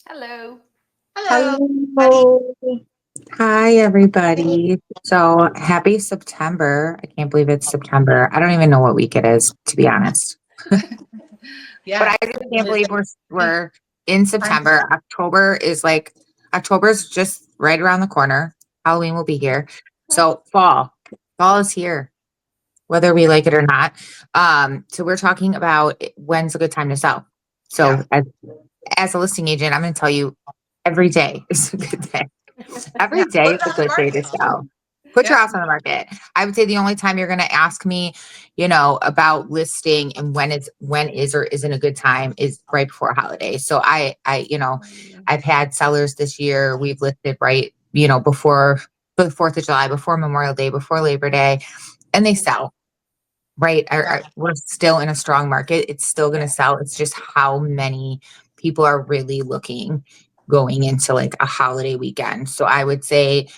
Hello. Hello, everybody. Hello. Hi, everybody. So happy September. I can't believe it's September. I don't even know what week it is, to be honest. But Yes, I just it can't is believe we're in time. September. October's just right around the corner. Halloween will be here. So fall is here, whether we like it or not. So we're talking about when's a good time to sell. Yeah, So as a listing agent, I'm going to tell you every day is a good day. yeah. Every day Put is it a on the good day to market. sell. Put your Yep. house on the market. I would say the only time you're going to ask me, about listing and when is or isn't a good time is right before a holiday. So I've had sellers this year. We've listed right, before the 4th of July, before Memorial Day, before Labor Day, and they sell. Right. Yeah, We're still in a strong market. It's still going to sell. It's just how many people are really looking going into like a holiday weekend. So I would say,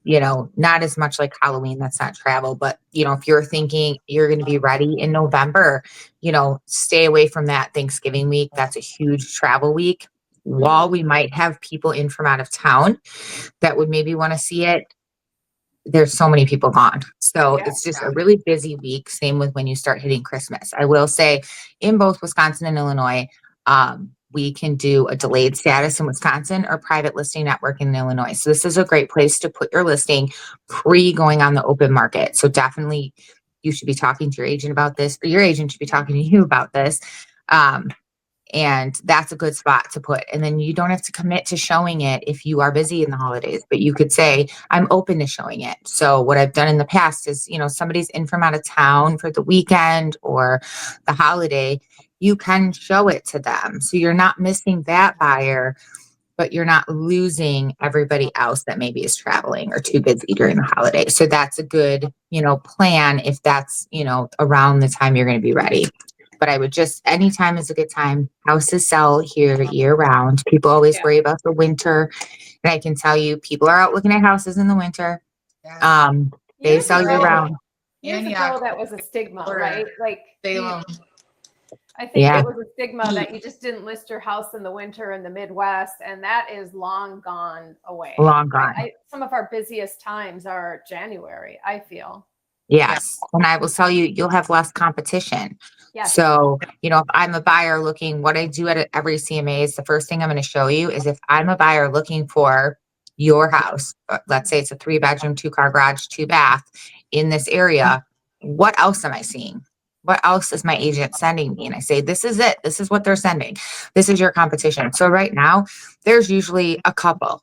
not as much like Halloween, that's not travel, but if you're thinking you're going to be ready in November, stay away from that Thanksgiving week. That's a huge travel week. While we might have people in from out of town that would maybe want to see it, there's so many people gone. So Yeah. it's just yeah, a really busy week. Same with when you start hitting Christmas. I will say in both Wisconsin and Illinois, we can do a delayed status in Wisconsin or private listing network in Illinois. So this is a great place to put your listing pre going on the open market. So definitely you should be talking to your agent about this, or your agent should be talking to you about this. Um, and that's a good spot to put. And then you don't have to commit to showing it if you are busy in the holidays, but you could say, I'm open to showing it. So what I've done in the past is, somebody's in from out of town for the weekend or the holiday, you can show it to them. So you're not missing that buyer, but you're not losing everybody else that maybe is traveling or too busy during the holiday. So that's a good, plan if that's, around the time you're going to be ready. But I would just, anytime is a good time. Houses sell here year round. People always Yeah. worry about the winter. And I can tell you, people are out looking at houses in the winter. yes. Um, they Years sell year ago, round. years Antioch ago that was a stigma, or right? Like Salem. I think Yeah, it was a stigma that you just didn't list your house in the winter in the Midwest, and that is long gone away. long gone. Some of our busiest times are January, I feel. Yeah, Yes. And I will tell you, you'll have less competition. Yes. So, if I'm a buyer looking, what I do at every CMA is the first thing I'm going to show you is if I'm a buyer looking for your house, let's say it's a 3 bedroom, 2 car garage, 2 bath in this area, what else am I seeing? What else is my agent sending me? And I say, this is it. This is what they're sending. This is your competition. So right now, there's usually a couple,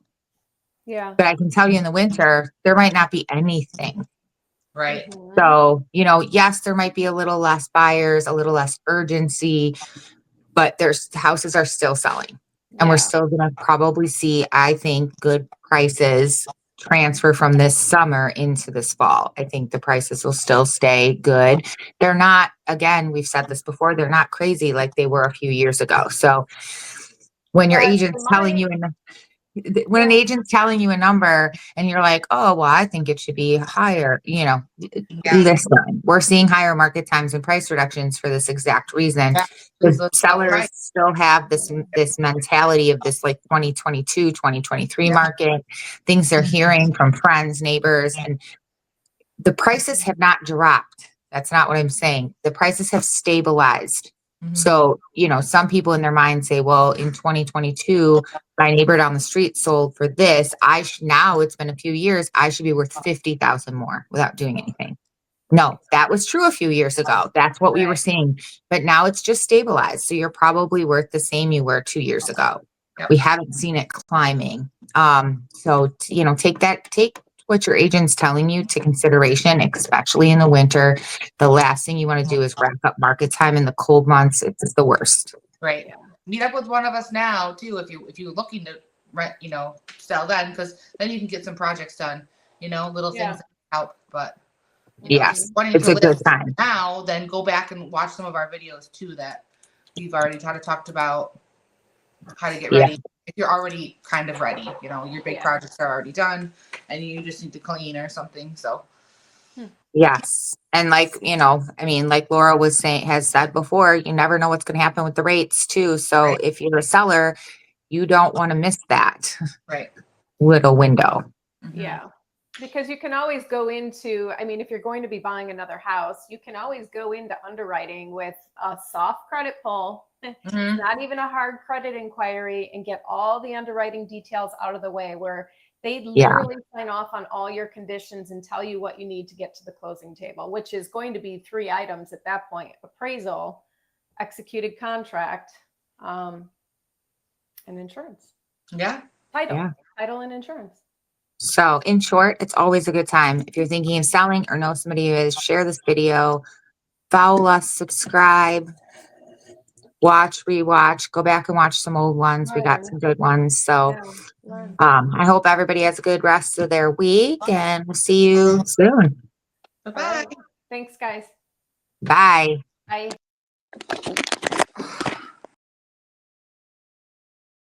Yeah. but I can tell you in the winter, there might not be anything. right. Mhm. So, yes, there might be a little less buyers, a little less urgency, but there's houses are still selling. And we're Yeah. still going to probably see, I think, good prices transfer from this summer into this fall. I think the prices will still stay good. They're not, again, we've said this before, they're not crazy like they were a few years ago. So when your But in agent's telling my you, when an yeah, agent's telling you a number and you're like, oh, well, I think it should be higher, Yeah, listen, we're seeing higher market times and price reductions for this exact reason. yeah. The Because of the sellers price. still have this mentality of this like 2022, 2023 Yeah. market, things they're hearing from friends, neighbors, and the prices have not dropped. That's not what I'm saying. The prices have stabilized. Mhm. So, some people in their mind say, well, in 2022, my neighbor down the street sold for this. Now it's been a few years. I should be worth 50,000 more without doing anything. right. No, that was true a few years ago. That's what we were Right. seeing. But now it's just stabilized. So you're probably worth the same you were 2 years ago. Yep. We haven't seen it climbing. Take what your agent's telling you to consideration, especially in the winter. The last thing you want to do is wrap up market time in the cold months. It's the worst. Right. Yeah. Meet up with one of us now too if you're looking to rent, sell then because then you can get some projects done. Little things Yeah. that help. But if you're Yes, wanting it's to a good list time. now, then go back and watch some of our videos too that we've already kind of talked about how to get Yeah. ready. If you're already kind of ready, your big Yeah. projects are already done and you just need to clean or something. So Hmm. Yes. And like, like Laura has said before, you never know what's going to happen with the rates too. So right. if you're a seller, You don't want to miss that Right. little window. Mhm. Yeah. Because you can always go into, I mean, if you're going to be buying another house, you can always go into underwriting with a soft credit pull, Mhm. not even a hard credit inquiry, and get all the underwriting details out of the way where they Yeah. literally sign off on all your conditions and tell you what you need to get to the closing table, which is going to be 3 items at that point: appraisal, executed contract, and insurance. Yeah. Title, Yeah. title and insurance. So in short, it's always a good time. If you're thinking of selling or know somebody who is, share this video, follow us, subscribe, watch, rewatch, go back and watch some old ones. We got Learn. some good ones. So Yeah, learn. I hope everybody has a good rest of their week and we'll see you soon. Bye-bye. All right. Thanks, guys. Bye. Bye.